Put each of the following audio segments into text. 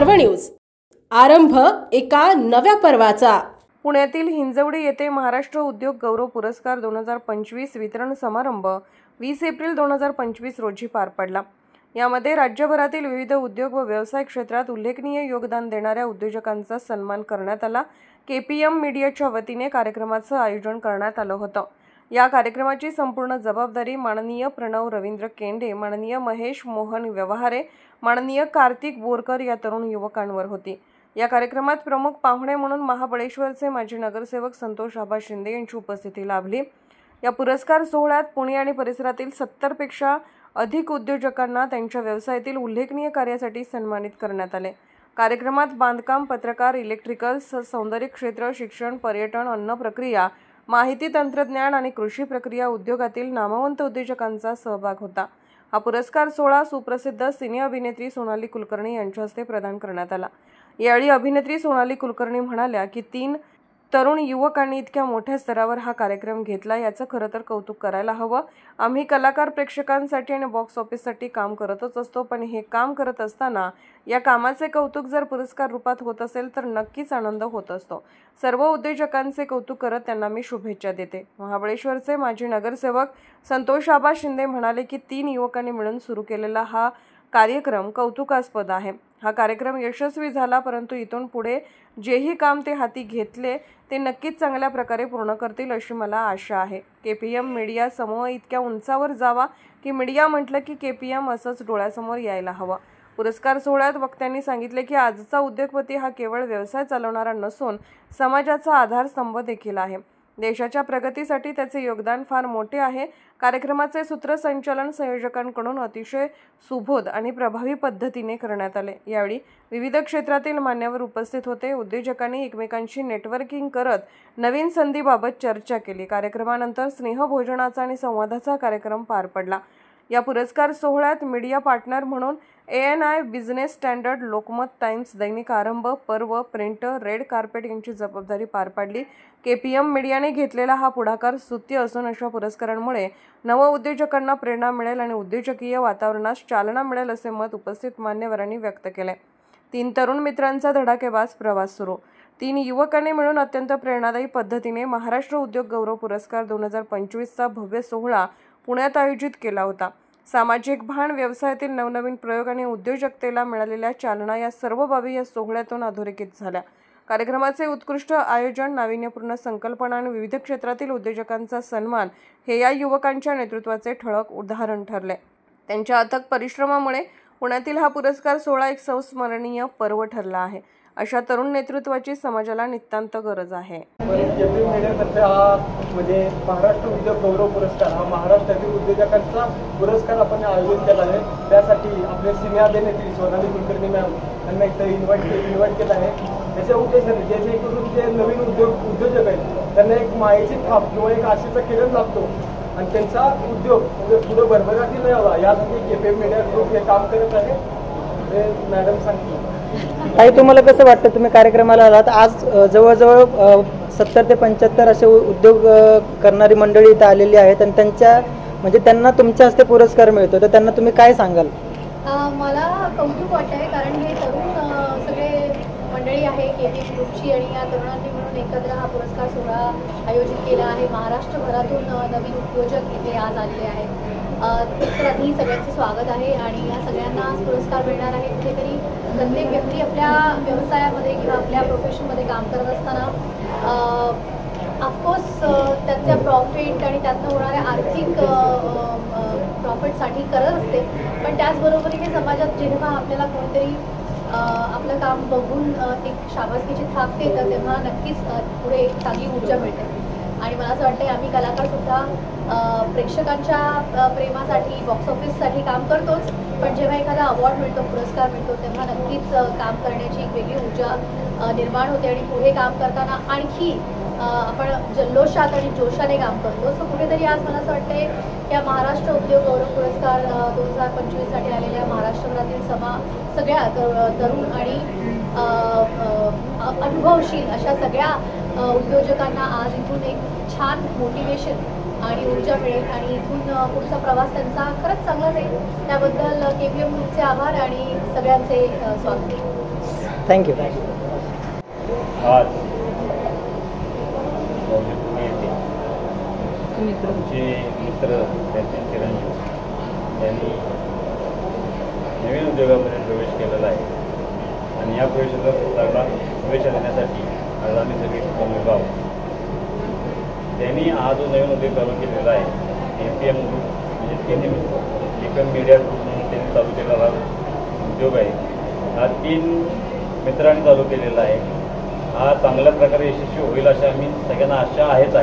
पर्व न्यूज। आरंभ एका नव्या पर्वाचा। पुण्यातील हिंजवडी येथे महाराष्ट्र उद्योग गौरव पुरस्कार 2025 वितरण समारंभ 20 एप्रिल 2025 रोजी पार पडला। यामध्ये राज्यभरातील विविध उद्योग व व्यवसाय क्षेत्रात उल्लेखनीय योगदान देणाऱ्या उद्योजकांचा सन्मान करण्यात आला। केपीएम मीडियाच्या वतीने कार्यक्रमाचं आयोजन करण्यात आलं होतं। या कार्यक्रमाची संपूर्ण जबाबदारी माननीय प्रणव रवींद्र केंडे, माननीय महेश मोहन व्यवहारे, माननीय कार्तिक बोरकर या तरुण युवकांवर होती। या कार्यक्रमात प्रमुख पाहुणे म्हणून महाबळेश्वरचे माजी नगरसेवक संतोष आबा शिंदे यांची उपस्थिती लाभली। या पुरस्कार सोहळ्यात पुणे आणि परिसरातील 70 पेक्षा अधिक उद्योजकांना त्यांच्या व्यवसायातील उल्लेखनीय कार्यासाठी सन्मानित करण्यात आले। कार्यक्रमात बांधकाम, पत्रकार, इलेक्ट्रिकल्स, सौंदर्य क्षेत्र, शिक्षण, पर्यटन, अन्न प्रक्रिया, माहिती तंत्रज्ञान आणि कृषी प्रक्रिया उद्योगातील नामवंत उद्योजकांचा सहभाग होता। हा पुरस्कार सोहळा सुप्रसिद्ध सिने अभिनेत्री सोनाली कुलकर्णी यांच्या हस्ते प्रदान करण्यात आला। यावेळी अभिनेत्री सोनाली कुलकर्णी म्हणाल्या की 3 तरुण युवकांनी इतक्या मोठ्या स्तरावर हा कार्यक्रम घेतला याचं खरं तर कौतुक करायला हवं। आम्ही कलाकार प्रेक्षकांसाठी आणि बॉक्स ऑफिससाठी काम करतच असतो, पण हे काम करत असताना या कामाचे कौतुक जर पुरस्कार रूपात होत असेल तर नक्कीच आनंद होत असतो। सर्व उद्योजकांचे कौतुक करत त्यांना मी शुभेच्छा देते। महाबळेश्वरचे माजी नगरसेवक संतोष आबा शिंदे म्हणाले की 3 युवकांनी मिळून सुरू केलेला हा कार्यक्रम कौतुकास्पद आहे। हा कार्यक्रम यशस्वी झाला, परंतु इथून पुढे जेही काम ते हाती घेतले ते नक्कीच चांगल्या प्रकारे पूर्ण करतील अशी मला आशा आहे। केपीएम मीडिया समूह इतक्या उंचावर जावा की मीडिया म्हटलं की केपीएम असंच डोळ्यासमोर यायला हवं। पुरस्कार सोहळ्यात वक्त्यांनी सांगितले की आजचा उद्योगपती हा केवळ व्यवसाय चालवणारा नसून समाजाचा आधारस्तंभ देखील आहे। देशाच्या प्रगतीसाठी त्याचे योगदान फार मोठे आहे। कार्यक्रमाचे सूत्रसंचालन संयोजकांकडून अतिशय सुबोध आणि प्रभावी पद्धतीने करण्यात आले। यावेळी विविध क्षेत्रातील मान्यवर उपस्थित होते। उद्योजकांनी एकमेकांशी नेटवर्किंग करत नवीन संधीबाबत चर्चा केली। कार्यक्रमानंतर स्नेहभोजनाचा आणि संवादाचा कार्यक्रम पार पडला। या पुरस्कार सोहळ्यात मीडिया पार्टनर म्हणून ANI business standard, Lokmat times, दैनिक आरंभ, पर्व, प्रिंटर, रेड कार्पेट यांची जबाबदारी पार पाडली। केपीएम मीडियाने घेतलेला हा पुढाकार स्तुत्य असून अशा पुरस्कारांमुळे नव उद्योजकांना प्रेरणा मिळेल आणि उद्योजकीय वातावरणास चालना मिळेल असे मत उपस्थित मान्यवरांनी व्यक्त केले। 3 तरुण मित्रांचा धडाकेबाज प्रवास सुरू। 3 युवकांनी मिळून अत्यंत प्रेरणादायी पद्धतीने महाराष्ट्र उद्योग गौरव पुरस्कार 2025चा भव्य सोहळा पुण्यात आयोजित केला होता। सामाजिक भान, व्यवसायातील नवनवीन प्रयोग आणि उद्योजकतेला मिळालेल्या चालना या सर्व बाबी या सोहळ्यातून अधोरेखित झाल्या। कार्यक्रमाचे उत्कृष्ट आयोजन, नाविन्यपूर्ण संकल्पना आणि विविध क्षेत्रातील उद्योजकांचा सन्मान हे या युवकांच्या नेतृत्वाचे ठळक उदाहरण ठरले। त्यांच्या अथक परिश्रमामुळे पुण्यातील हा पुरस्कार सोहळा एक संस्मरणीय पर्व ठरला आहे। अशा तरुण नेतृत्वाची समाजाला नितांत गरज आहे। केपीएम मीडियातर्फे हा म्हणजे महाराष्ट्र उद्योग गौरव पुरस्कार हा महाराष्ट्रातील उद्योजकांचा पुरस्कार आपण आयोजित केला आहे। त्यासाठी आपले सिने अभिनेत्री सोनाली कुलकर्णी मॅम यांना इथं इन्व्हाइट केलं आहे। त्याच्या उद्देशाने जेणेकरून जे नवीन उद्योजक आहेत त्यांना एक मायेची थाप किंवा एक आशेचा किरण लागतो आणि त्यांचा उद्योग म्हणजे पुढे भरभराटी यावा यासाठी केपीएम मीडिया ग्रुप हे काम करत आहे, हे मॅडम सांगतो। ताई, तुम्हाला कसं वाटतं? तुम्ही कार्यक्रमाला आलात आज, जवळजवळ 70 ते 75 असे उद्योग करणारी मंडळी इथं आलेली आहेत आणि त्यांना तुमच्या हस्ते पुरस्कार मिळतो, तर त्यांना तुम्ही काय सांगाल? मला कौतुक वाटत आहे, कारण हे तरुण सगळे मंडळी आहे केपीएम ग्रुपची आणि या तरुणांनी मिळून एकत्र हा पुरस्कार सोहळा आयोजित केला आहे। महाराष्ट्रभरातून नवीन उद्योजक इथे आज आलेले आहेत। तर आधी सगळ्यांचे स्वागत आहे आणि या सगळ्यांना पुरस्कार मिळणार आहे। कुठेतरी प्रत्येक व्यक्ती आपल्या व्यवसायामध्ये किंवा आपल्या प्रोफेशनमध्ये काम करत असताना ऑफकोर्स त्याच्या प्रॉफिट आणि त्यातनं होणाऱ्या आर्थिक प्रॉफिटसाठी करत असते, पण त्याचबरोबरीने समाजात जेव्हा आपल्याला कोणीतरी आपलं काम बघून एक शाबासकीची थाप देतं तेव्हा नक्कीच पुढे एक चांगली ऊर्जा मिळते। आणि मला असं वाटतं आम्ही कलाकारसुद्धा प्रेक्षकांच्या प्रेमासाठी, बॉक्स ऑफिससाठी काम करतोच, पण जेव्हा एखादा अवॉर्ड मिळतो, पुरस्कार मिळतो तेव्हा नक्कीच काम करण्याची एक वेगळी ऊर्जा निर्माण होते आणि पुढे काम करताना आणखी आपण जल्लोषात आणि जोशाने काम करतो। सो कुठेतरी आज मला असं वाटतंय या महाराष्ट्र उद्योग गौरव पुरस्कार 2025साठी आलेल्या महाराष्ट्रभरातील सगळ्या तरुण आणि अनुभवशील अशा सगळ्या उद्योजकांना आज इथून एक छान मोटिवेशन आणि ऊर्जा मिळेल आणि इथून पुढचा प्रवास त्यांचा खरंच चांगला जाईल। त्याबद्दल केपीएम ग्रुपचे आभार आणि सगळ्यांचे स्वागत। थँक्यू. आज पुणे येथे आमचे मित्र त्याचे चिरंजीव यांनी नवीन उद्योगामध्ये प्रवेश केलेला आहे आणि या प्रवेशाला प्रवेश देण्यासाठी आज आम्ही सगळे जमलेलो आहोत. त्यांनी हा जो नवीन उद्योग चालू केलेला आहे APM ग्रुप म्हणजे त्यांनी APM मीडिया ग्रुप म्हणून त्यांनी चालू केलेला उद्योग आहे. हा 3 मित्रांनी चालू केलेला आहे. हा चांगल्या प्रकारे यशस्वी होईल अशा आम्ही सगळ्यांना आशा आहेत.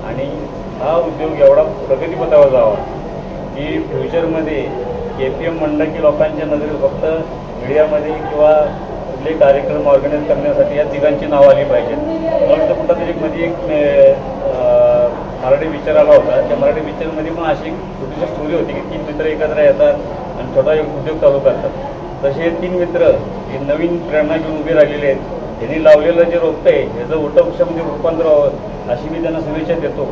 आणि हा उद्योग एवढा प्रगतीपथावर जावा की फ्युचरमध्ये APM म्हणलं की लोकांच्या नजरेत फक्त मीडियामध्ये किंवा कुठले कार्यक्रम ऑर्गनाईज करण्यासाठी या तिघांची नावं आली पाहिजेत. मला तर कुठं तरी मध्ये एक मराठी पिक्चर आला होता. त्या मराठी पिक्चरमध्ये पण अशी एक छोटीशी स्टोरी होती की 3 मित्र एकत्र येतात आणि छोटा एक उद्योग चालू करतात. तसे हे 3 मित्र हे नवीन प्रेरणा घेऊन उभे राहिलेले आहेत. त्यांनी लावलेलं जे रोपटं आहे याचं वटवृक्षामध्ये रूपांतर व्हावं अशी मी त्यांना शुभेच्छा देतो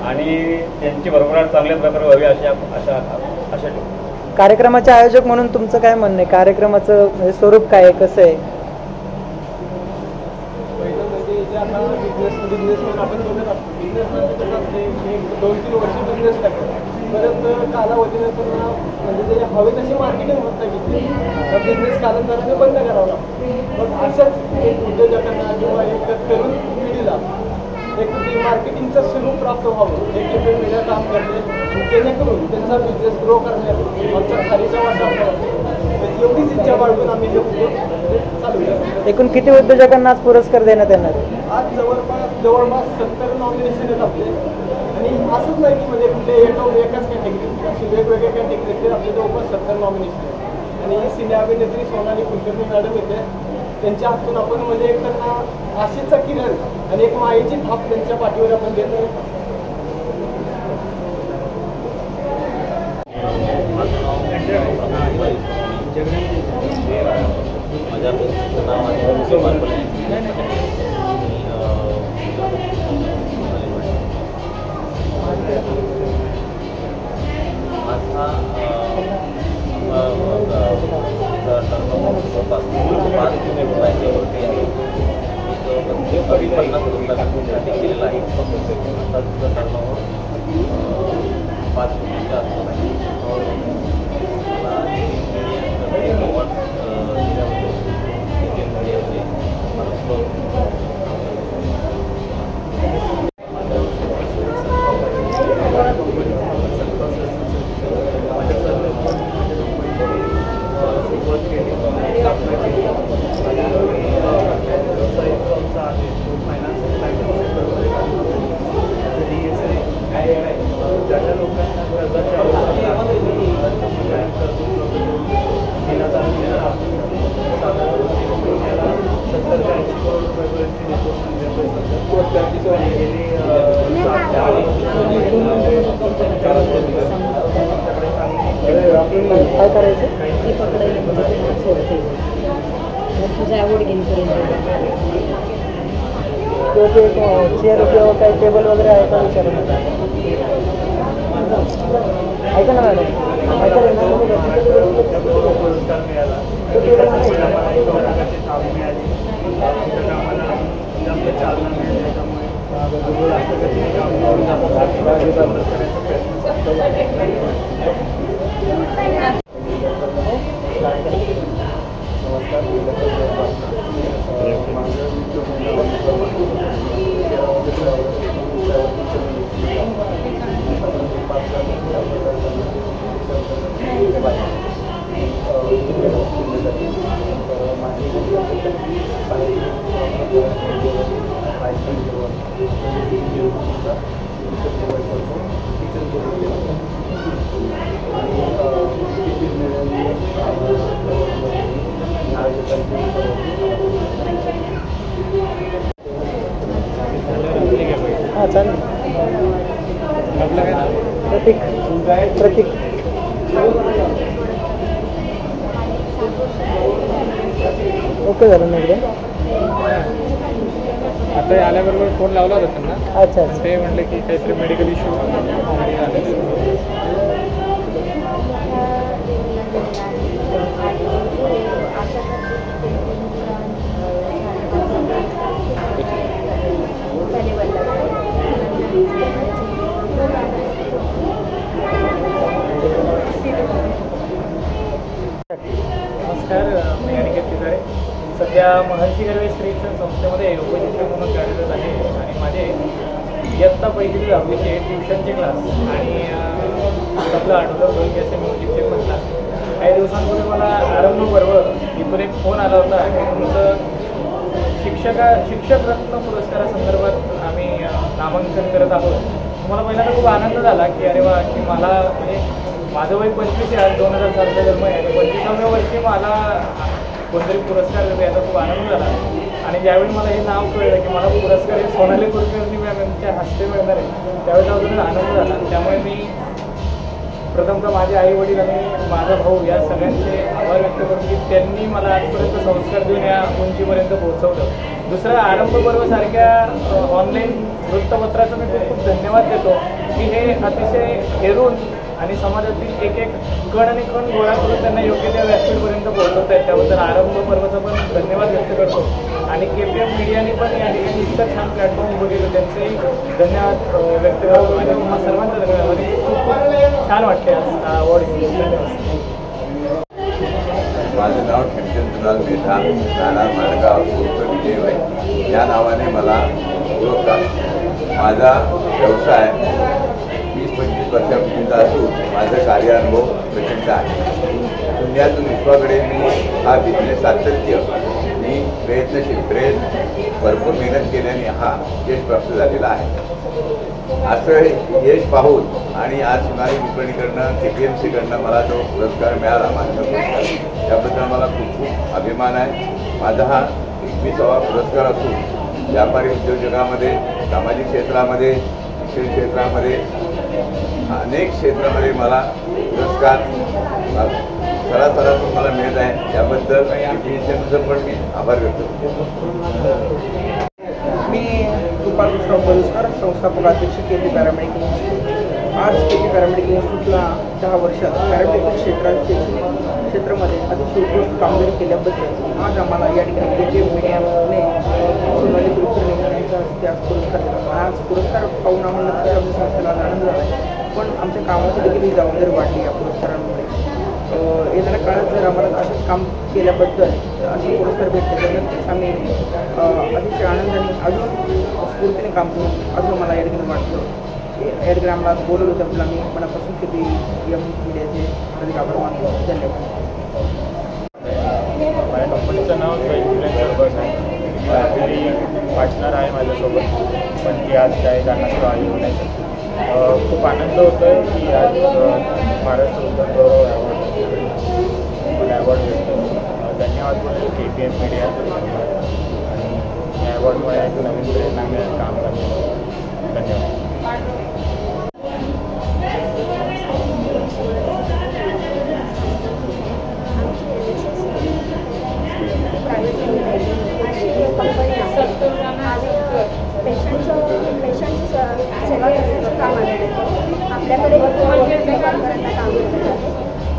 आणि त्यांची भरभराट चांगल्या प्रकारे व्हावी आशा ठेवतो. कार्यक्रमाचे आयोजक म्हणून तुमचं काय म्हणणं आहे? कार्यक्रमाचं म्हणजे स्वरूप काय आहे, कसं आहे? पहिलं म्हणजे जे आता बिझनेसमॅन आपण बघत असतो, बिझनेसमॅन कसं असते एक 2-3 वर्ष बिझनेस टाकतात, परत कालावधीनं त्यांना म्हणजे ते हवे तशी मार्केटिंग होत नाही की बिझनेस कालांतराने बंद करावा लागतो. मग अशाच एक उद्योजकांना किंवा एक तरुण पिढीला एक मार्केटिंगचं स्वरूप प्राप्त व्हावं एक APM मीडिया काम करते जेणेकरून त्यांचा बिझनेस ग्रो करण्यात आमचा खालीचा वाटा असावा एवढीच इच्छा बाळगून आम्ही हे उद्योग चालू केला. एकूण किती उद्योजकांना आज पुरस्कार देण्यात येणार? आज जवळपास 70 नॉमिनेशन आहेत आपले. आणि असंच नाही की म्हणजे कुठले एकाच कॅटेगरी असे वेगवेगळ्या कॅटेगरीतले आपले जवळपास 70 नॉमिनेशन आहेत. आणि सिने अभिनेत्री सोनाली कुलकर्णी मॅडम येते, त्यांच्या हातून आपण म्हणजे एक त्यांना आशेचा किरण आणि एक मायेची थाप त्यांच्या पाठीवर आपण देतो. काय करायचं? तुझ्या आवड घेऊन चेअर किंवा काही टेबल वगैरे आहे का विचारून ऐका ना मॅडम, हां चालेल. प्रतीक ओके झालं ना एकदम. आता आल्याबरोबर फोन लावला होता त्यांना. अच्छा ते म्हटले की काहीतरी मेडिकल इश्यू नमस्कार, मी अनिकेत तिजारे. सध्या महर्षी कर्वे स्त्री शिक्षण संस्थेमध्ये उपशिक्षक म्हणून कार्यरत आहे आणि माझे इयत्ता पहिली 10वीचे ट्युशनचे क्लास आणि आपलं आठवलं असे म्युझिकचे पण क्लास. काही दिवसांपूर्वी मला आरंभ पर्व इथून एक फोन आला होता की तुमचं शिक्षक रत्न पुरस्कारासंदर्भात आम्ही नामांकन करत आहोत. मला पहिल्यांदा खूप आनंद झाला की अरे वा, की मला म्हणजे माझं वय 25 आहे, 2007चा जन्म आहे आणि 25व्या वर्षी मला कोणतरी पुरस्कार देतो याचा खूप आनंद झाला. आणि ज्यावेळी मला हे नाव कळलं की मला पुरस्कार हे सोनाली कुलकर्णी मॅम यांच्या हस्ते मिळणार आहे त्यावेळेस अजून आनंद झाला. त्यामुळे मी प्रथमतः माझे आई वडील आणि माझा भाऊ या सगळ्यांचे आभार व्यक्त करतो की त्यांनी मला आजपर्यंत संस्कार देऊन या उंचीपर्यंत पोहोचवलं. दुसरं आरंभ पर्वसारख्या ऑनलाईन वृत्तपत्राचं मी खूप खूप धन्यवाद देतो की हे अतिशय हेरून आणि समाजातील एक एक कण आणि कण गोळा करून त्यांना योग्य त्या व्यासपीठपर्यंत पोहोचवत आहेत. त्याबद्दल आरंभ पर्वाचा पण धन्यवाद व्यक्त करतो. आणि KPM मीडियाने पण या ठिकाणी इतकं छान प्लॅटफॉर्म उभं केलं त्यांचेही धन्यवाद व्यक्त करतो आणि तुम्हाला सर्वांचा धन्यवाद. आणि खूप खूप छान वाटते आज अवॉर्ड घेऊन. धन्यवाद. माझं नाव खिमचंद्रलाल मेधा, राहणार माडगाव, उर्फ विजयबाई या नावाने मला ओळखतात. माझा व्यवसाय 20-25 वर्षांपूर्वीचा असून माझं कार्यानुभव प्रचंड आहे. शून्यातून विश्वाकडे मी हा बिझनेस सातत्य मी भरपूर मेहनत केल्याने हा यश प्राप्त झालेला आहे. असं यश पाहून आणि आज सोनाली कुलकर्णीकडनं KPMCकडनं मला जो पुरस्कार मिळाला माननीय पुरस्कार त्याबद्दल मला खूप खूप अभिमान आहे. माझा हा 21वा पुरस्कार असून व्यापारी उद्योजकामध्ये, सामाजिक क्षेत्रामध्ये, शिक्षण क्षेत्रामध्ये अनेक क्षेत्रामध्ये मला पुरस्कार सरासरातून मला मिळत आहे. याबद्दल KPMCचं पण मी आभार व्यक्त करतो. मी कृपालकृष्ण पलुसकर, संस्थापक अध्यक्ष KP पॅरामेडिकल इन्स्टिट्यूट. आज KP पॅरामेडिकल इन्स्टिट्यूटला 10 वर्षात पॅरामेडिकल शैक्षणिक क्षेत्रामध्ये अतिशय उत्कृष्ट कामगिरी केल्याबद्दल आज आम्हाला या ठिकाणी KPM मीडियाने सोनाली कुलकर्णी यांच्या हस्ते आज पुरस्कार दिला. आज पुरस्कार पाहून आम्हाला नक्कीच आमच्या संस्थेला आनंद झाला आहे. पण आमच्या कामाची देखील ही जबाबदारी वाढली या पुरस्कारांमुळे. येणाऱ्या काळात जर आम्हाला असंच काम केल्याबद्दल असे पुरस्कार भेटले तर नक्कीच आम्ही अतिशय आनंदाने अजून स्फूर्तीने काम करू असं मला या ठिकाणी वाटतं. या ठिकाणी आम्हाला बोलवलं होतं आपलं आम्ही मनापासून KPM मीडियाचे अधिक आभार मानतो. धन्यवाद. माझ्या कंपनीचं नाव इन्फ्लुएन्सर बस आहे. ॲक्च्युली पार्टनर आहे माझ्यासोबत, पण ती आज काही कारणास्तव आली नाही शकते. खूप आनंद होतो आहे की आज महाराष्ट्र उद्योग गौरव अवॉर्ड मला अवॉर्ड भेटतो. धन्यवाद बोलतो KPM मीडिया आणि या अवॉर्डमुळे एक नवीन प्रेरणा मिळेल काम करण्याचं. धन्यवाद. पेशंटची सेवा करण्याचं काम आलं आहे. आपल्याकडे काम करत आहे.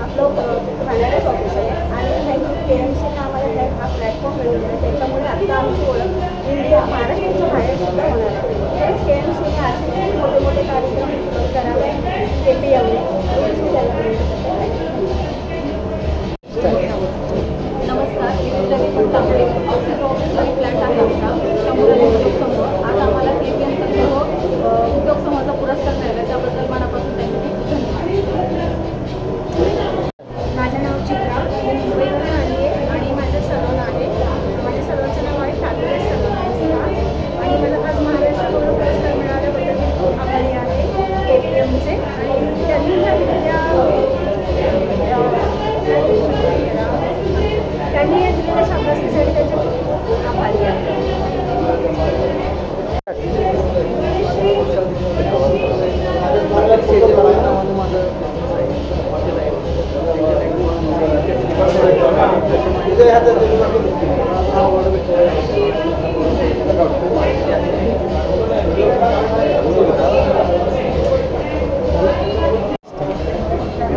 आपलं फायनान्स ऑफिस आहे आणि KPMCने आम्हाला हा प्लॅटफॉर्म मिळवला आहे. त्याच्यामुळे आता आमची ओळख इंडिया महाराष्ट्राच्या बाहेर सुद्धा होणार आहे. तरच KPMCने असे मोठे मोठे कार्यक्रम करावे KPMने. नमस्कार, औषध ऑफिसला प्लॅन्ट आहे आमचा शंभराजी उद्योग समूह. आज आम्हाला KPM उद्योग समूहाचा पुरस्कार मिळाला त्याबद्दल मनापासून त्यांचे खूप धन्यवाद. माझं नाव चित्रा, मी मुंबईवरून आली आहे आणि माझं सलून आहे. माझ्या सलूनचं नाव आहे फॅब्युलस सलून आणि मला आज महाराष्ट्र गौरव पुरस्कार मिळाल्याबद्दल मी खूप आभारी आहे KPMचे. आणि त्यांनी त्यांनी दिलेल्या शाबासकीसाठी त्यांचे खूप आभारी आहे.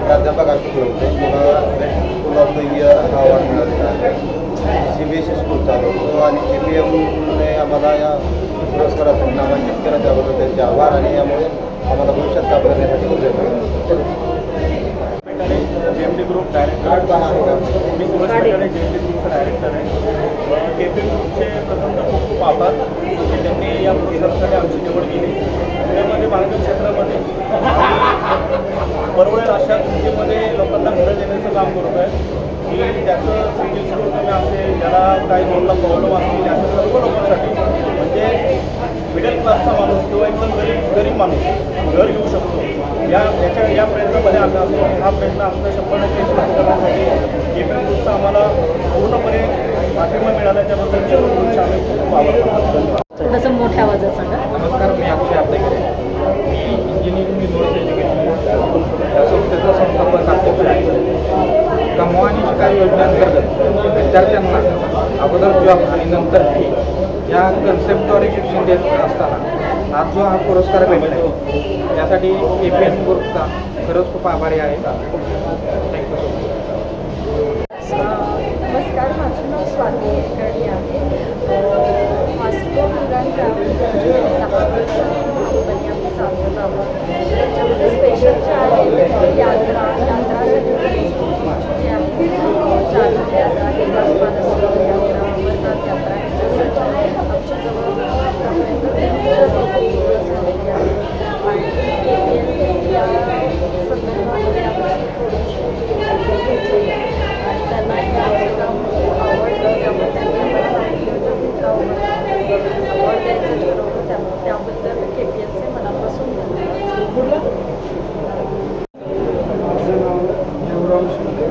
प्राध्यापक अशोक लोटे, मला स्कूल ऑफ द इयर हा अवॉर्ड मिळालेला आहे. CBSE स्कूल चालवतो आणि KPMने आम्हाला या पुरस्कारातून नामांकित केलं त्याबद्दल त्यांचे आभार. आणि यामुळे आम्हाला भविष्यात काम करण्यासाठी उद्योग मी सुरेश कटारे जयंती ग्रुपचा डायरेक्टर आहे. केपी ग्रुपचे प्रथमतः खूप खूप आभार की त्यांनी या पुरस्कारासाठी आमची निवड केली. पुण्यामध्ये बांधकाम क्षेत्रामध्ये परवडेल अशा किमतीमध्ये लोकांना घरं देण्याचं काम करत आहे की त्याचं सिंगल स्टोर कमी असेल, ज्याला काही लोनला प्रॉब्लेम असतील, अशा सर्व लोकांसाठी म्हणजे मिडल क्लासचा माणूस किंवा एकदम गरीब माणूस घर घेऊ शकतो या प्रयत्नामध्ये आम्ही असतो. हा प्रयत्न आमचा 100% यशस्वी करण्यासाठी केपी ग्रुपचा आम्हाला पूर्णपणे पाठिंबा मिळाला, त्याबद्दल केपी ग्रुपचे आम्ही खूप आभार मानतो. धन्यवाद. थोडंसं मोठ्या आवाजात सांगा. नमस्कार, मी अक्षय आपल्याकडे. मी इंजिनिअरिंग रिसोर्स एज्युकेशन या संस्थेचा संस्थापक अध्यक्ष आहे. कमवा आणि शिका योजनेअंतर्गत विद्यार्थ्यांना अगोदर जॉब आणि नंतर फी या कन्सेप्टद्वारे शिक्षण देत असताना आज जो हा पुरस्कार भेटला आहे त्यासाठी KPM ग्रुपचा खरंच खूप आभारी आहे. थँक्यू. नमस्कार, माझं नाव स्वाती कुलकर्णी आहे. मास्टर प्रोग्राम ट्रॅव्हल कंपनी आम्ही चालवत आहोत. त्याच्यामध्ये स्पेशल जे आहे यात्रा जे आहे चालू यात्रा, कैलास मानस यात्रा, अमरनाथ यात्रा ह्याच्यासाठी आमच्याजवळ झालेली आहे. आणि KPM या संदर्भामध्ये आमची थोडीशी घेतली आणि त्यांना हे काम खूप आवडलं. त्यामुळे त्यांनी मला अवॉर्ड द्यायचं ठरवलं. त्याबद्दल KPMचे मनापासून धन्यवाद. माझं नाव देवराम शिंदे.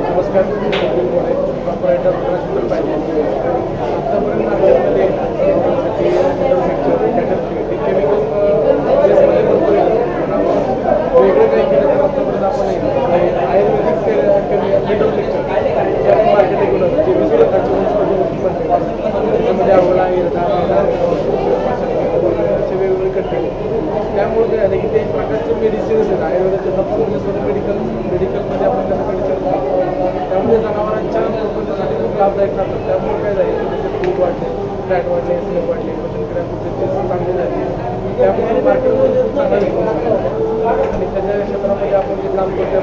नमस्कार, ऑपरेटर पाहिजे आतापर्यंत आपल्यामध्ये वेगळं काही केलं तर आतापर्यंत आपण आयुर्वेदिक मेटल लेक्चर मार्केटिंग गुण जे विविध त्याच्यामध्ये आवडला वेगवेगळे कंटेंट. त्यामुळे काय झालं की ते प्रकारचे मेडिसिन्स आहेत आयुर्वेदाच्या मेडिकलमध्ये आपण त्यांना मेडिसिन त्यामुळे जनावरांच्या लोकांसाठी खूप लाभदायक ठरतात. त्यामुळे काय झालं त्याचे दूध वाढले, फॅट वाढले, स्लेप वाढले, वजन क्रिया चांगले झाले. त्यामुळे मार्केटमध्ये खूप चांगला रिस्पॉन्स आणि त्याच्या क्षेत्रामध्ये आपण जे काम करतो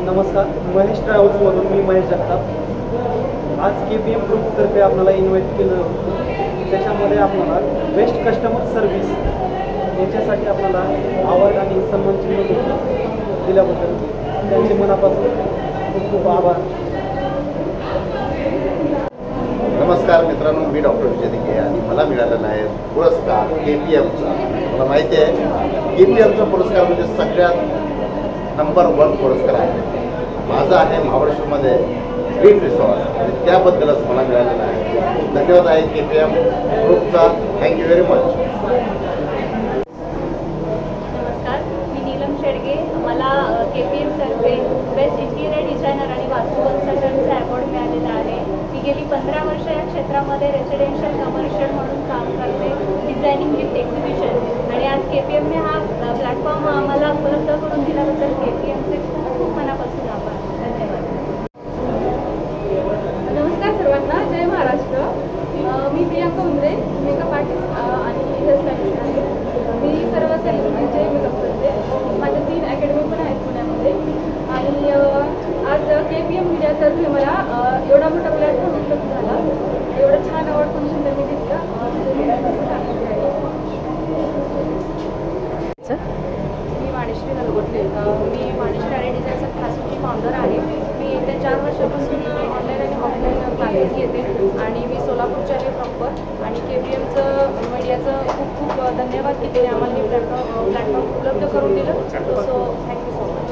नमस्कार, महेश ट्रॅव्हल्समधून मी महेश जगताप. आज KPM ग्रुपतर्फे आपल्याला इन्व्हाइट केलं होतं. त्याच्यामध्ये आपल्याला बेस्ट कस्टमर सर्व्हिस याच्यासाठी आपल्याला अवॉर्ड आणि सन्मानचिन्ह दिल्याबद्दल त्यांचे मनापासून खूप खूप आभार. नमस्कार मित्रांनो, मी डॉक्टर विजय दिघे आणि मला मिळालेला आहे पुरस्कार KPMचा. मला माहिती आहे KPMचा पुरस्कार म्हणजे सगळ्यात नंबर 1 पुरस्कार आहे. माझा आहे महाबळेश्वरमध्ये ग्रीन रिसॉर्ट आणि त्याबद्दलच मला मिळालेला आहे. धन्यवाद आहे KPM ग्रुपचा. Thank you very much. नमस्कार, मी नीलम शेडगे. मला KPM तर्फे बेस्ट इंटिरियर डिझायनर आणि वास्तू कन्सल्टंटचा अवॉर्ड मिळालेला आहे. मी गेली 15 वर्ष या क्षेत्रामध्ये रेसिडेन्शियल कमर्शियल म्हणून काम करते, डिझायनिंग विथ एक्झिबिशन. आणि आज KPMने हा प्लॅटफॉर्म आम्हाला उपलब्ध करून दिल्याबद्दल KPMचे खूप खूप मनापासून आभार. धन्यवाद. नमस्कार सर्वांना, जय महाराष्ट्र. मी प्रियांका उंद्रे, मेकअप आर्टिस्ट आणि हेअरस्टाईलिस्ट आहे. मी सर्व सेलिब्रिटीचे मेकअप करते. माझ्या 3 अकॅडमी पण आहेत पुण्यामध्ये. आणि आज KPM मीडियातर्फे मला एवढा मोठा प्लॅटफॉर्म उपलब्ध झाला. एवढं छान अवॉर्ड फंक्शन त्यांनी घेतलं. मी वाणेश्री नलगोटले. मी वाणेश्री आणि डिझाईनचा क्लासेसची फाउंडर आणि मी सोलापूरचे आहे प्रॉपर. आणि KPMचं मीडियाचं खूप खूप धन्यवाद की त्यांनी आम्हाला हे प्लॅटफॉर्म उपलब्ध करून दिलं. So thank you so much.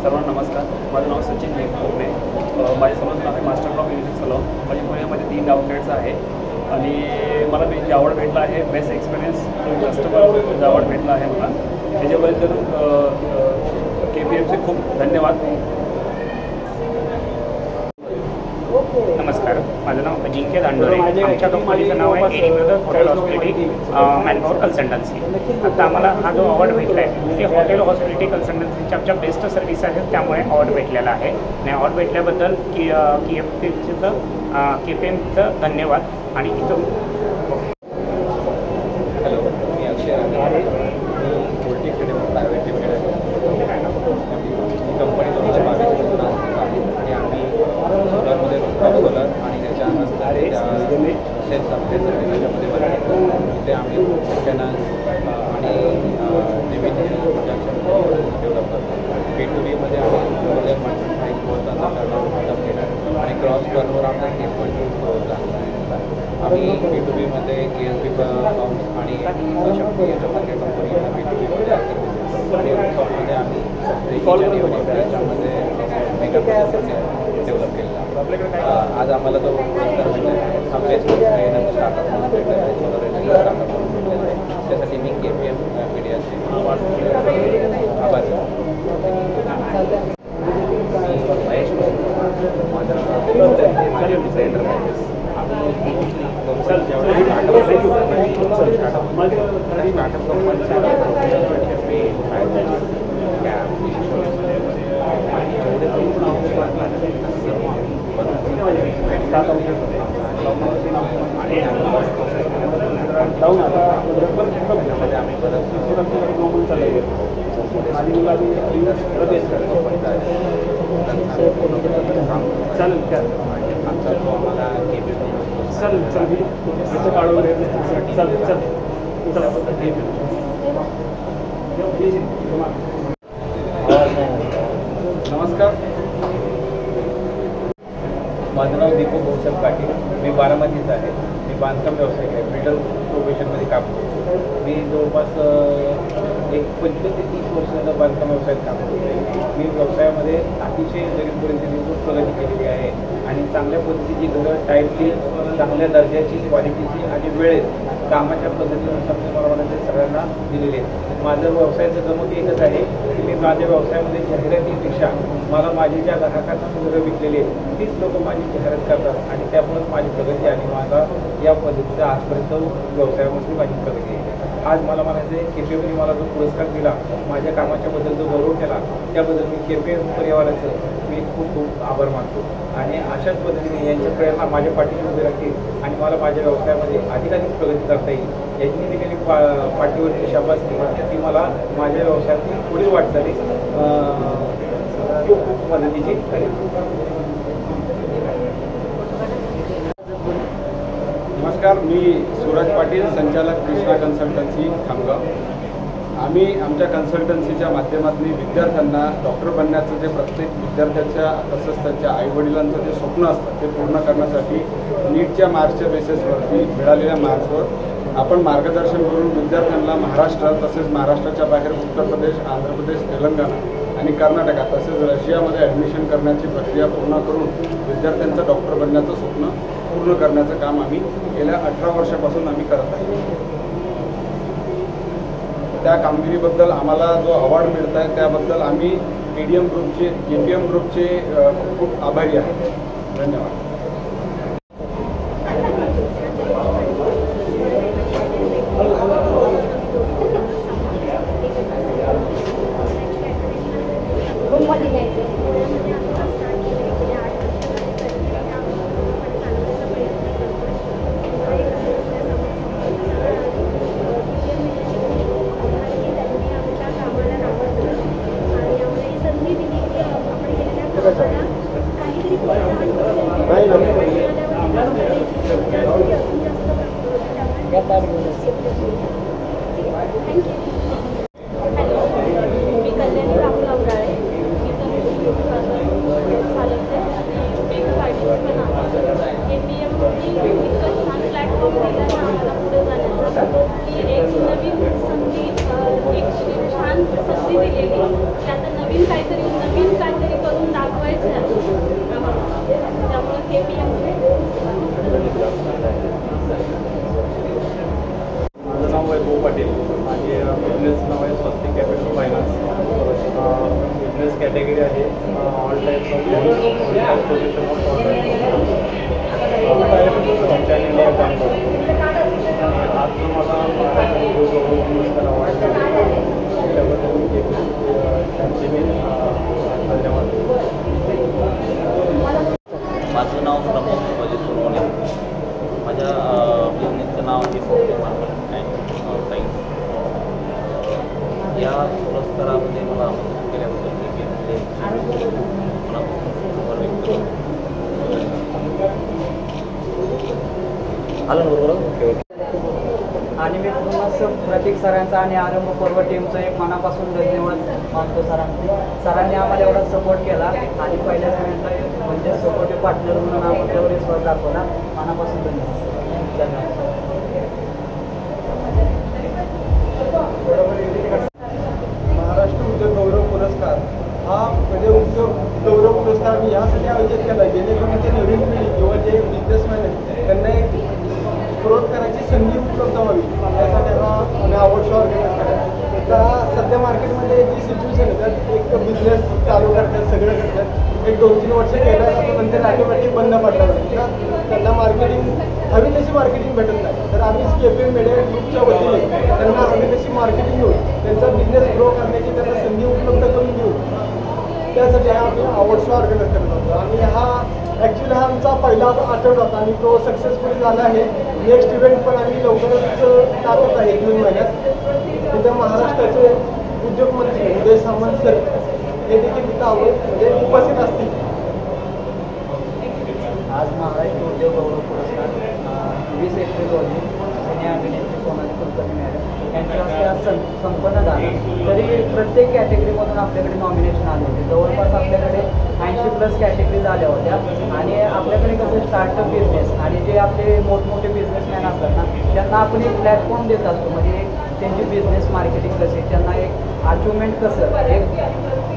सर्वांना नमस्कार. माझं नाव सचिन कोकणे. माझ्यासमोर नाव आहे मास्टर ऑफ म्युझिक सलॉन. माझी पुण्यामध्ये 3 आउटलेट्स आहे आणि मला जे आवड भेटला आहे बेस्ट एक्सपिरियन्स कस्टमर आवड भेटला आहे मला. त्याच्याबद्दल KPMचे खूप धन्यवाद. नमस्कार, माझं नाव अजिंक्य दांडोरे. आमच्या कंपनीचं नाव आहे any brother hotel hospitality manpower consultancy. आता आम्हाला हा जो अवॉर्ड भेटला आहे ते हॉटेल हॉस्पिटॅलिटी कन्सल्टन्सीच्या आमच्या बेस्ट सर्व्हिस आहेत त्यामुळे अवॉर्ड भेटलेला आहे. आणि अवॉर्ड भेटल्याबद्दल KPMचं धन्यवाद. आणि इथं हॅलो, मी अक्षय राणे. मी गोल्टी अकॅडमी प्रायव्हेट लिमिटेड कंपनी 2022 आणि आम्ही सोलारमध्ये सोलर आणि त्याच्यानंतर सेल्स अपडेट त्याच्यामध्ये बनवतो. तिथे आम्ही चॅनल आणि नवीन डेव्हलप करतो. B2B मध्ये आम्ही डेव्हलप केला आणि क्रॉस टर्नओव्हर आमचा 3.2 होता. आम्ही B2B मध्ये KSB अकाउंट्स आणि शक्ती याच्यामध्ये कंपनीला B2B मध्ये आम्ही त्याच्यामध्ये डेव्हलप केलेला. आज आम्हाला तो पुरस्कार भेटला. बेस्ट स्टार्टअप म्हणून भेटलेला आहे. त्यासाठी मी KPM मीडियाचे आभारी. महेश माझा एंटरप्राइजेस स्टार्टअप नमस्कार, माझं नाव दीपक भाऊसाहेब पाटील. मी बारामतीच आहे. मी बांधकाम व्यावसायिक आहे. बिल्डर प्रोफेशनमध्ये काम करतो. मी जवळपास 25 ते 30 वर्ष झालं बांधकाम व्यवसायात काम करतो. मी व्यवसायामध्ये अतिशय जरीपर्यंत प्रगती केलेली आहे आणि चांगल्या पद्धतीची घरं टाईपची, चांगल्या दर्जाची, क्वालिटीची आणि वेळेत कामाच्या पद्धतीनुसार मला सगळ्यांना दिलेले आहेत. माझं व्यवसायाचं जमत एकच आहे की मी माझ्या व्यवसायामध्ये जाहिरातीपेक्षा मला माझे ज्या ग्राहकांना घरं विकलेली आहेत तीच लोक माझी जाहिरात करतात आणि त्यामुळेच माझी प्रगती आणि माझा या पद्धतीचा आजपर्यंत व्यवसायामध्ये माझी प्रगती आहे. आज मला म्हणायचं आहे KPMने मला जो पुरस्कार दिला, माझ्या कामाच्याबद्दल जो गौरव केला, त्याबद्दल मी KPM परिवाराचं मी खूप खूप आभार मानतो. आणि अशाच पद्धतीने यांच्या प्रेरणा माझ्या पाठीशी उभी राहतील आणि मला माझ्या व्यवसायामध्ये अधिकाधिक प्रगती करता येईल याची दिलेली पाठीवरची शाबासकी ती मला माझ्या व्यवसायातील पुढील वाटचाली खूप खूप मदतीची करेल. नमस्कार, मी सूरज पाटील, संचालक कृष्णा कन्सल्टन्सी खामगाव. आम्ही आमच्या कन्सल्टन्सीच्या माध्यमातून विद्यार्थ्यांना डॉक्टर बनण्याचं जे प्रत्येक विद्यार्थ्याच्या तसंच त्यांच्या आईवडिलांचं जे स्वप्न असतं ते पूर्ण करण्यासाठी नीटच्या मार्क्सच्या बेसिसवरती मिळालेल्या मार्क्सवर आपण मार्गदर्शन करून विद्यार्थ्यांना महाराष्ट्र तसेच महाराष्ट्राच्या बाहेर उत्तर प्रदेश, आंध्र प्रदेश, तेलंगणा आणि कर्नाटका तसेच रशियामध्ये ॲडमिशन करण्याची प्रक्रिया पूर्ण करून विद्यार्थ्यांचं डॉक्टर बनण्याचं स्वप्न पूर्ण करण्याचं काम आम्ही गेल्या 18 वर्षापासून आम्ही करत आहे. त्या कामगिरीबद्दल आम्हाला जो अवॉर्ड मिळत आहे त्याबद्दल आम्ही KPM ग्रुपचे खूप खूप आभारी आहे. धन्यवाद. चालवते. मी एक पार्टिसिपंट आहे. इंडिया काम करतो. आज जो मला महाराष्ट्र उद्योग गौरव पुरस्कार आवडला त्याबद्दल मी त्यांचे मी धन्यवाद. माझं नाव प्रमोद सुभाजी सोनवणे. माझ्या बिझनेसचं नाव आहे फोर्टी मार्केट अँड टाईम्स. या पुरस्कारामध्ये मला आमंत्रित केल्याबद्दल आलं बरोबर. आणि मी पूर्ण प्रतीक सरांचा आणि आरंभ पर्व टीमचं एक मनापासून धन्यवाद मानतो सरांनी आम्हाला एवढा सपोर्ट केला आणि पहिल्या सरांचा म्हणजे सपोर्टिव्ह पार्टनर म्हणून आपल्यावर विश्वास दाखवला. मनापासून धन्यवाद. महाराष्ट्र उद्योग गौरव पुरस्कार हा म्हणजे उद्योग गौरव पुरस्कार मी यासाठी आयोजित केला जेणेकरून ते नवीन पिढी किंवा जे बिझनेसमॅन आहेत त्यांना एक ग्रोथ करायची संधी उपलब्ध व्हावी यासाठी हा आम्ही अवॉर्ड शो ऑर्गनाईज केला. आता सध्या मार्केटमध्ये जी सिच्युएशन आहे त्यात एक बिझनेस चालू करतात सगळं करतात एक 2-3 वर्ष केला जातो नंतर ऑटोमॅटिक बंद पडला जातो. त्यांना मार्केटिंग हवी तशी मार्केटिंग भेटत नाही. तर आम्ही केपीएम मीडिया ग्रुपच्या वतीने त्यांना हवी तशी मार्केटिंग देऊ त्यांचा बिझनेस ग्रो करण्याची त्यांना संधी उपलब्ध करून देऊ त्यासाठी हा आम्ही अवॉर्ड शो ऑर्गनाईज करत होतो. आणि हा ॲक्च्युली हा आमचा पहिला आठवडा होता आणि तो सक्सेसफुल झाला आहे. नेक्स्ट इव्हेंट पण आम्ही लवकरच टाकत आहे जून महिन्यात. तिथं महाराष्ट्राचे उद्योगमंत्री उदय सामंत सर हे देखील तिथं म्हणजे उपस्थित असतील. आज महाराष्ट्र उद्योग गौरव पुरस्कार 20 एप्रिल रोजी सिने अभिनेत्री सोनाली कुलकर्णी मॅडम यांच्या हस्ते आज संपन्न झाला. तरी प्रत्येक कॅटेगरीमधून आपल्याकडे नॉमिनेशन आले होते. जवळपास आपल्याकडे 80+ कॅटेगरीज आल्या होत्या. आणि आपल्याकडे कसं स्टार्टअप बिझनेस आणि जे आपले मोठमोठे बिझनेसमॅन असतात ना त्यांना आपण एक प्लॅटफॉर्म देत असतो. म्हणजे त्यांची बिझनेस मार्केटिंग कसे त्यांना एक अचिव्हमेंट कसं एक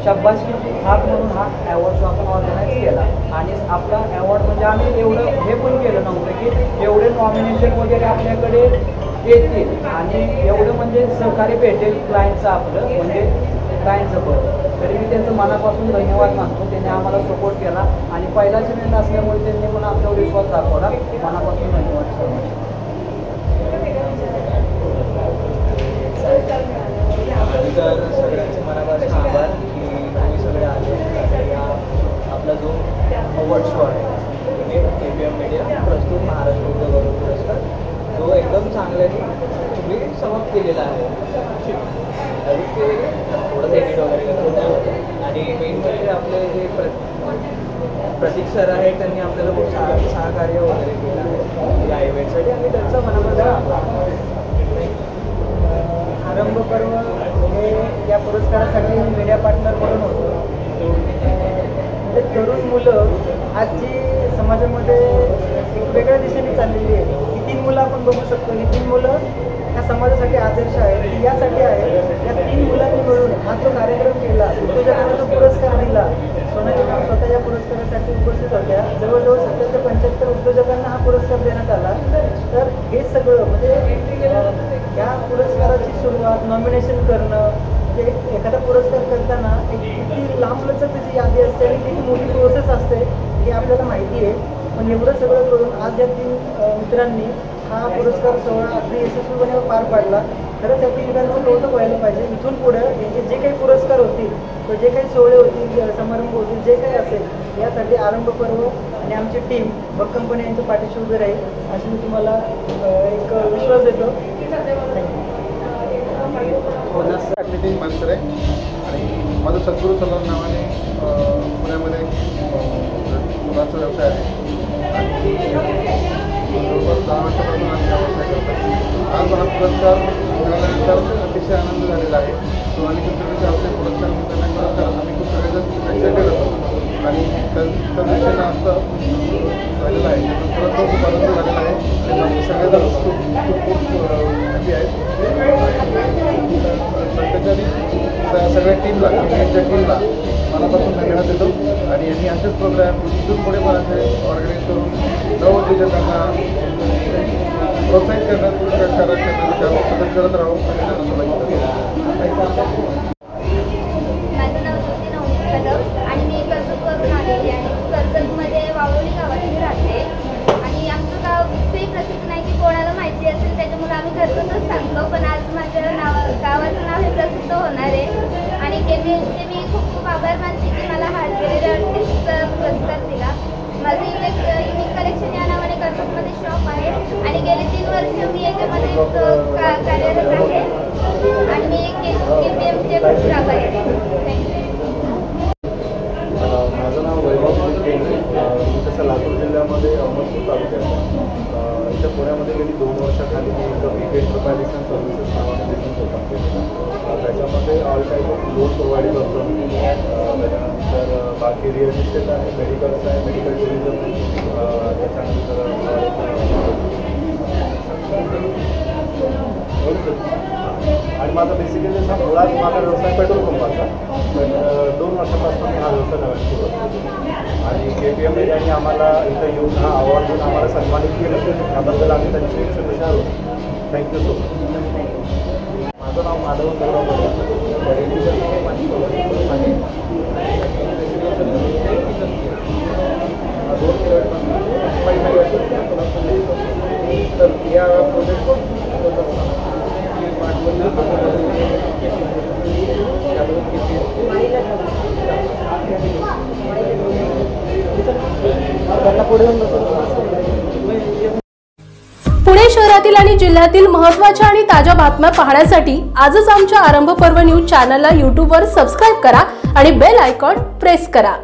शाबासकीची हाक म्हणून हा अवॉर्ड शो आपण ऑर्गनाईज केला. आणि आपला अवॉर्ड म्हणजे आम्ही एवढं हे पण केलं नव्हतं की एवढे नॉमिनेशन वगैरे आपल्याकडे येतील आणि एवढं म्हणजे सहकार्य भेटेल क्लायंटचं आपलं म्हणजे क्लायंटचं पण. तरी मी त्यांचं मनापासून धन्यवाद मानतो. त्यांनी आम्हाला सपोर्ट केला आणि पहिलाच इव्हेंट असल्यामुळे त्यांनी पण आमच्यावर विश्वास दाखवला. मनापासून धन्यवाद सर. तर सगळ्यांचे मनापासून आभार की तुम्ही सगळे आले. आपला जो अवॉर्ड शो आहे केपीएम मीडिया प्रस्तुत महाराष्ट्र उद्योग गौरव पुरस्कार जो एकदम चांगल्याने तुम्ही समाप्त केलेला आहे. ते थोडंसं एडिट वगैरे करतो. आणि मेन म्हणजे आपले जे प्रतीक सर आहेत त्यांनी आपल्याला खूप सहकार्य वगैरे केलं आहे या इव्हेंटसाठी आणि त्यांचा मनापासून आभार. आरंभ पर्व हे या पुरस्कारासाठी मीडिया पार्टनर म्हणून होतो. म्हणजे तरुण मुलं आज जी समाजामध्ये एक वेगळ्या दिशेने चाललेली आहे. ही 3 मुलं आपण बघू शकतो. ही 3 मुलं ह्या समाजासाठी आदर्श आहेत. यासाठी आहे या 3 मुलांनी मिळून हा जो कार्यक्रम केला उद्योजकांना जो पुरस्कार दिला. सोनाली मॅम स्वतः या पुरस्कारासाठी उपस्थित होत्या. जवळजवळ 70 ते 75 उद्योजकांना हा पुरस्कार देण्यात आला. तर हे सगळं म्हणजे या पुरस्काराची सुरुवात नॉमिनेशन करणं म्हणजे एखादा पुरस्कार करताना एक किती लांबलचक त्याची यादी असते आणि किती मोठी प्रोसेस असते हे आपल्याला माहिती आहे. पण एवढं सगळं करून आज या 3 मित्रांनी हा पुरस्कार सोहळा अगदी यशस्वीपणे पार पाडला. खरंच या तिघांचं कौतुक व्हायला पाहिजे. इथून पुढे यांचे जे काही पुरस्कार होतील किंवा जे काही सोहळे होतील समारंभ होतील जे काही असेल यासाठी आरंभ पर्व आणि आमची टीम बक कंपनी यांच्या पाठीशी उभी राहील अशी मी तुम्हाला एक विश्वास देतो. नितीन मानसरे आणि माझं सद्गुरू सलाम नावाने पुण्यामध्ये फुलांचा व्यवसाय आहे आणि जवळपास 10 वर्षापासून आम्ही व्यवसाय करतो. आज हा पुरस्कार मिळाल्यानंतर अतिशय आनंद झालेला आहे. सोनाली कुलकर्णीच्या हस्ते पुरस्कार मिळताना आम्ही खूप सगळेजण एक्सायटेड होतो आणि त्या दिवशीनं आमचं झालेलं आहे. पुरस्कार खूप आनंद झालेला आहे. सगळेजण खूप हॅपी आहेत. त्याच्यानी सगळ्या टीमला केपीएमच्या टीमला मनापासून धन्यवाद देतो आणि यांनी असेच प्रोग्राम इथून पुढे पण असे ऑर्गनाईज करून नवोद्योजकांना प्रोत्साहित करण्याचं काम सतत करत राहू आणि त्यांना माझं नाव ज्योती नवनीत कदम आणि मी कर्जतवरून आलेली आहे. होणार आहे आणि KPMचे मी खूप खूप आभार मानते की मला हा गेलेल्या आर्टिस्टचा पुरस्कार दिला. माझं युनिक कलेक्शन या नावाने कर्जतमध्ये शॉप आहे आणि गेली 3 वर्ष मी याच्यामध्ये कार्यरत आहे आणि मी KPMचे खूप आभारी आहे. माझं नाव वैभव केंद्रे. मी तसं लातूर जिल्ह्यामध्ये अहमदपूर तालुक्यात इथं पुण्यामध्ये गेली 2 वर्षाखाली मी एक वीकेंड प्रोपायलेशन सर्व्हिसेस नावाने बिझनेस ओपन केलेला. त्याच्यामध्ये all type of loan provide करतो. त्याच्यानंतर बाकी रिअल इस्टेट आहे, मेडिकल्स आहे, मेडिकल टुरिझम आहे, त्याच्यानंतर आणि माझा बेसिकली मुळात माझा व्यवसाय पेट्रोल पंपाचा. पण 2 वर्षापासून मी हा व्यवसाय नव्याने सुरू करतो आणि KPM यांनी आम्हाला इथं येऊन हा अवॉर्ड देऊन आम्हाला सन्मानित केलं. त्याबद्दल आम्ही त्यांची शुभेच्छा आहोत. Thank you so much. माझं नाव माधव गौरव तर या प्रोजेक्ट पुणे शहरातील आणि जिल्ह्यातील महत्त्वाच्या आणि ताज्या बातम्या पाहण्यासाठी आजच आमच्या आरंभ पर्व न्यूज चॅनलला यूट्यूबवर सबस्क्राईब करा आणि बेल आयकॉन प्रेस करा.